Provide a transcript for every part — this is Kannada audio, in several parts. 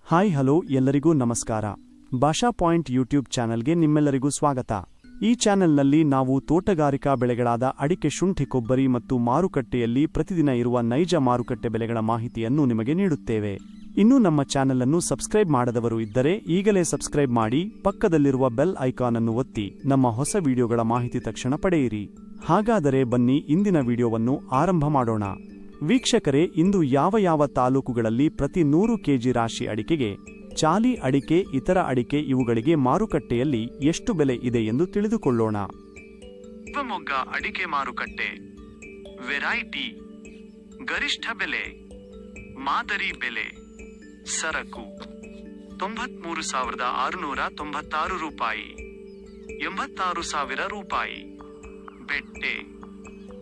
ಹಾಯ್ ಹಲೋ ಎಲ್ಲರಿಗೂ ನಮಸ್ಕಾರ. ಭಾಷಾ ಪಾಯಿಂಟ್ ಯೂಟ್ಯೂಬ್ ಚಾನೆಲ್ಗೆ ನಿಮ್ಮೆಲ್ಲರಿಗೂ ಸ್ವಾಗತ. ಈ ಚಾನೆಲ್ನಲ್ಲಿ ನಾವು ತೋಟಗಾರಿಕಾ ಬೆಳೆಗಳಾದ ಅಡಿಕೆ, ಶುಂಠಿ, ಕೊಬ್ಬರಿ ಮತ್ತು ಮಾರುಕಟ್ಟೆಯಲ್ಲಿ ಪ್ರತಿದಿನ ಇರುವ ನೈಜ ಮಾರುಕಟ್ಟೆ ಬೆಲೆಗಳ ಮಾಹಿತಿಯನ್ನು ನಿಮಗೆ ನೀಡುತ್ತೇವೆ. ಇನ್ನೂ ನಮ್ಮ ಚಾನೆಲ್ ಅನ್ನು ಸಬ್ಸ್ಕ್ರೈಬ್ ಮಾಡದವರು ಇದ್ದರೆ ಈಗಲೇ ಸಬ್ಸ್ಕ್ರೈಬ್ ಮಾಡಿ, ಪಕ್ಕದಲ್ಲಿರುವ ಬೆಲ್ ಐಕಾನ್ ಅನ್ನು ಒತ್ತಿ ನಮ್ಮ ಹೊಸ ವಿಡಿಯೋಗಳ ಮಾಹಿತಿ ತಕ್ಷಣ ಪಡೆಯಿರಿ. ಹಾಗಾದರೆ ಬನ್ನಿ ಇಂದಿನ ವಿಡಿಯೋವನ್ನು ಆರಂಭ ಮಾಡೋಣ. ವೀಕ್ಷಕರೇ, ಇಂದು ಯಾವ ತಾಲೂಕುಗಳಲ್ಲಿ ಪ್ರತಿ 100 ಕೆಜಿ ರಾಶಿ ಅಡಿಕೆಗೆ, ಚಾಲಿ ಅಡಿಕೆ, ಇತರ ಅಡಿಕೆ ಇವುಗಳಿಗೆ ಮಾರುಕಟ್ಟೆಯಲ್ಲಿ ಎಷ್ಟು ಬೆಲೆ ಇದೆ ಎಂದು ತಿಳಿದುಕೊಳ್ಳೋಣ. ಶಿವಮೊಗ್ಗ ಅಡಿಕೆ ಮಾರುಕಟ್ಟೆ. ವೆರೈಟಿ, ಗರಿಷ್ಠ ಬೆಲೆ, ಮಾದರಿ ಬೆಲೆ. ಸರಕು 93,696 ರೂಪಾಯಿ, 86,000 ರೂಪಾಯಿ. ಬೆಟ್ಟೆ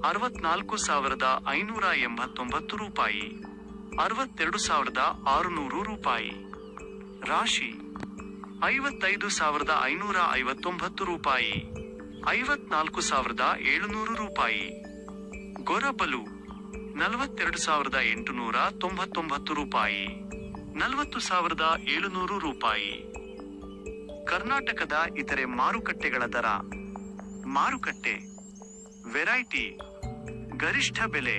64,589 ರೂಪಾಯಿ, 62,600 ರೂಪಾಯಿ. ರಾಶಿ 55,559 ರೂಪಾಯಿ, 54,700 ರೂಪಾಯಿ. ಗೊರಬಲು 42,899 ರೂಪಾಯಿ, 40,700 ರೂಪಾಯಿ. ಕರ್ನಾಟಕದ ಇತರೆ ಮಾರುಕಟ್ಟೆಗಳ ದರ. ಮಾರುಕಟ್ಟೆ. ವೆರೈಟಿ, ಗರಿಷ್ಠ ಬೆಲೆ,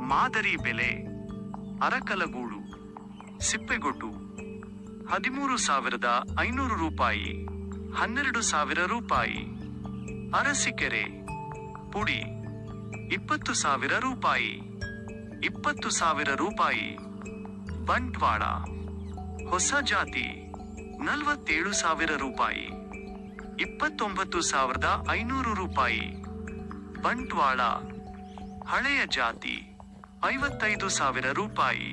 ಮಾದರಿ ಬೆಲೆ. ಅರಕಲಗೂಡು, ಸಿಪ್ಪೆಗೊಟ್ಟು 13,500 ರೂಪಾಯಿ, 12,000 ರೂಪಾಯಿ. ಅರಸೀಕೆರೆ ಪುಡಿ 20,000 ರೂಪಾಯಿ, 20,000 ರೂಪಾಯಿ. ಬಂಟ್ವಾಳ ಹೊಸ ಜಾತಿ 47,000 ರೂಪಾಯಿ, 29,500 ರೂಪಾಯಿ. ಬಂಟ್ವಾಳ ಹಳೆಯ ಜಾತಿ 55,000 ರೂಪಾಯಿ,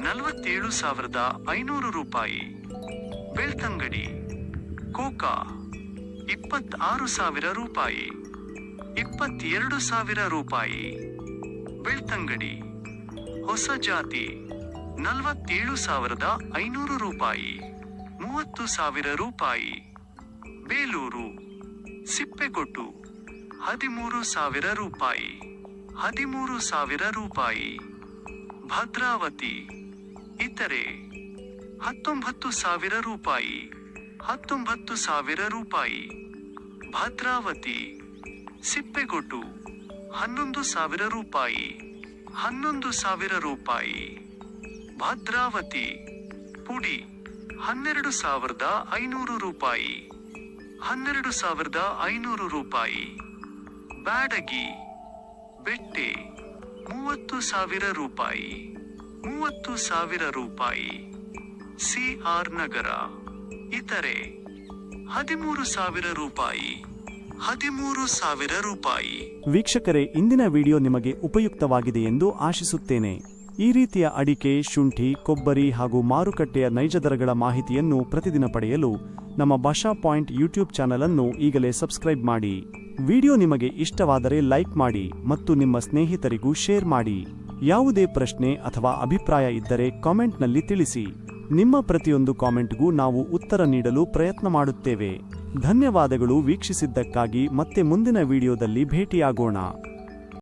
47,500 ರೂಪಾಯಿ. ಬೆಳ್ತಂಗಡಿ ಕೋಕಾ 26,000 ರೂಪಾಯಿ, 22,000 ರೂಪಾಯಿ. ಬೆಳ್ತಂಗಡಿ ಹೊಸ ಜಾತಿ 47,500 ರೂಪಾಯಿ, 30,000 ರೂಪಾಯಿ. ಬೇಲೂರು ಸಿಪ್ಪೆಗೊಟ್ಟು 13,000 ರೂಪಾಯಿ, 13,000 ರೂಪಾಯಿ. ಭದ್ರಾವತಿ ಇತರೆ 19,000 ರೂಪಾಯಿ, 19,000 ರೂಪಾಯಿ. ಭದ್ರಾವತಿ ಸಿಪ್ಪೆಗೊಟ್ಟು 11,000 ರೂಪಾಯಿ, 11,000 ರೂಪಾಯಿ. ಭದ್ರಾವತಿ ಪುಡಿ 12,500 ರೂಪಾಯಿ, 12,500 ರೂಪಾಯಿ. ಬ್ಯಾಡಗಿ ಬೆಟ್ಟೆ 30,000 ರೂಪಾಯಿ, 30,000 ರೂಪಾಯಿ. ಸಿ.ಆರ್. ನಗರ ಇತರೆ 13,000 ರೂಪಾಯಿ, 13,000 ರೂಪಾಯಿ. ವೀಕ್ಷಕರೇ, ಇಂದಿನ ವಿಡಿಯೋ ನಿಮಗೆ ಉಪಯುಕ್ತವಾಗಿದೆ ಎಂದು ಆಶಿಸುತ್ತೇನೆ. ಈ ರೀತಿಯ ಅಡಿಕೆ, ಶುಂಠಿ, ಕೊಬ್ಬರಿ ಹಾಗೂ ಮಾರುಕಟ್ಟೆಯ ನೈಜ ದರಗಳ ಮಾಹಿತಿಯನ್ನು ಪ್ರತಿದಿನ ಪಡೆಯಲು ನಮ್ಮ ಭಾಷಾ ಪಾಯಿಂಟ್ ಯೂಟ್ಯೂಬ್ ಚಾನೆಲ್ ಅನ್ನು ಈಗಲೇ ಸಬ್ಸ್ಕ್ರೈಬ್ ಮಾಡಿ. ವಿಡಿಯೋ ನಿಮಗೆ ಇಷ್ಟವಾದರೆ ಲೈಕ್ ಮಾಡಿ ಮತ್ತು ನಿಮ್ಮ ಸ್ನೇಹಿತರಿಗೂ ಶೇರ್ ಮಾಡಿ. ಯಾವುದೇ ಪ್ರಶ್ನೆ ಅಥವಾ ಅಭಿಪ್ರಾಯ ಇದ್ದರೆ ಕಾಮೆಂಟ್ನಲ್ಲಿ ತಿಳಿಸಿ. ನಿಮ್ಮ ಪ್ರತಿಯೊಂದು ಕಾಮೆಂಟ್ಗೂ ನಾವು ಉತ್ತರ ನೀಡಲು ಪ್ರಯತ್ನ ಮಾಡುತ್ತೇವೆ. ಧನ್ಯವಾದಗಳು ವೀಕ್ಷಿಸಿದ್ದಕ್ಕಾಗಿ. ಮತ್ತೆ ಮುಂದಿನ ವಿಡಿಯೋದಲ್ಲಿ ಭೇಟಿಯಾಗೋಣ.